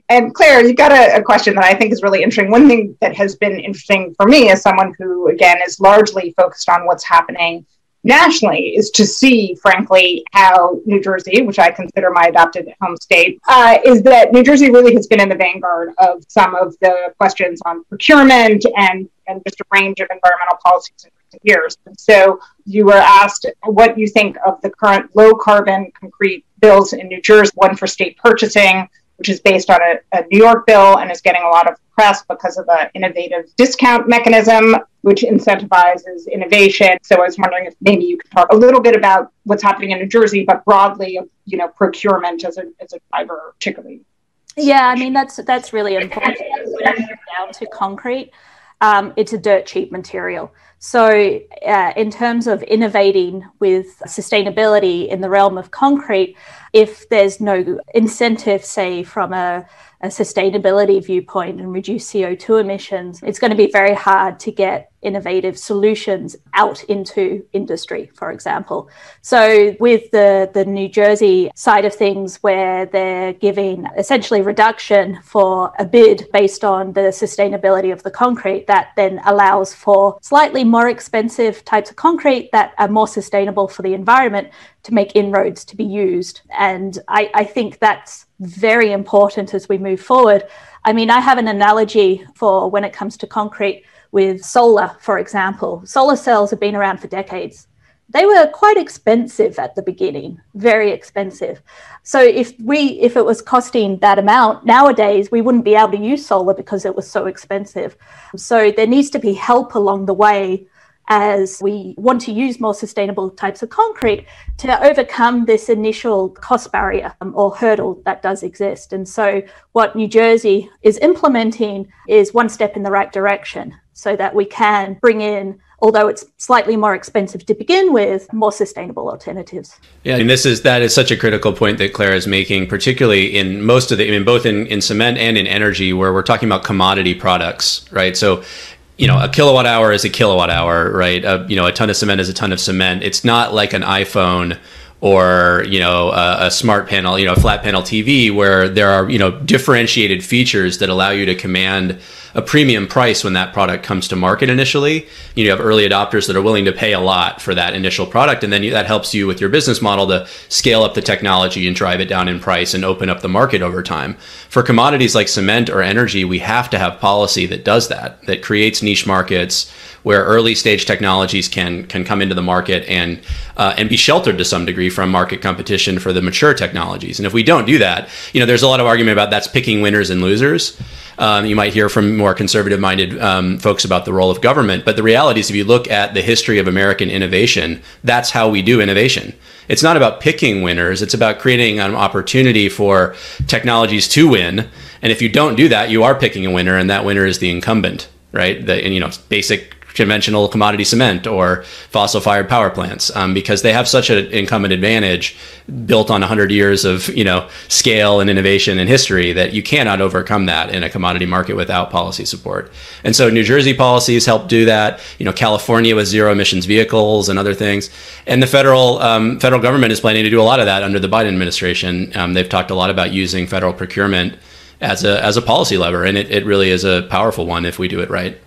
And Claire, you got a question that I think is really interesting. One thing that has been interesting for me as someone who, again, is largely focused on what's happening nationally is to see, frankly, how New Jersey, which I consider my adopted home state, is that New Jersey really has been in the vanguard of some of the questions on procurement and just a range of environmental policies in recent years. And so you were asked what you think of the current low carbon concrete bills in New Jersey, one for state purchasing, which is based on a New York bill and is getting a lot of press because of an innovative discount mechanism, which incentivizes innovation. So I was wondering if maybe you could talk a little bit about what's happening in New Jersey, but broadly, procurement as a driver, particularly. Yeah, I mean, that's really important. When it comes down to concrete, it's a dirt cheap material. So in terms of innovating with sustainability in the realm of concrete, if there's no incentive, say, from a sustainability viewpoint and reduce CO2 emissions, it's going to be very hard to get innovative solutions out into industry, for example. So with the New Jersey side of things, where they're giving essentially reduction for a bid based on the sustainability of the concrete, that then allows for slightly more expensive types of concrete that are more sustainable for the environment to make inroads to be used. And I think that's very important as we move forward. I mean, I have an analogy for when it comes to concrete with solar, for example. Solar cells have been around for decades. They were quite expensive at the beginning, very expensive. So if it was costing that amount nowadays, we wouldn't be able to use solar because it was so expensive. So there needs to be help along the way as we want to use more sustainable types of concrete to overcome this initial cost barrier or hurdle that does exist. And so what New Jersey is implementing is one step in the right direction so that we can bring in, although it's slightly more expensive to begin with, more sustainable alternatives. Yeah, and that is such a critical point that Claire is making, particularly in both in cement and in energy, where we're talking about commodity products, right? So a kilowatt hour is a kilowatt hour, right? A ton of cement is a ton of cement. It's not like an iPhone or, a smart panel, a flat panel TV where there are, differentiated features that allow you to command a premium price when that product comes to market initially. You have early adopters that are willing to pay a lot for that initial product. And then that helps you with your business model to scale up the technology and drive it down in price and open up the market over time. For commodities like cement or energy, we have to have policy that does that creates niche markets where early stage technologies can come into the market and be sheltered to some degree from market competition for the mature technologies. And if we don't do that, there's a lot of argument about that's picking winners and losers. You might hear from more conservative-minded folks about the role of government, but the reality is if you look at the history of American innovation, that's how we do innovation. It's not about picking winners, it's about creating an opportunity for technologies to win. And if you don't do that, you are picking a winner, and that winner is the incumbent, right? Basic conventional commodity cement or fossil-fired power plants, because they have such an incumbent advantage built on 100 years of scale and innovation and history that you cannot overcome that in a commodity market without policy support. And so New Jersey policies help do that. California with zero emissions vehicles and other things, and the federal government is planning to do a lot of that under the Biden administration. They've talked a lot about using federal procurement as a policy lever, and it really is a powerful one if we do it right.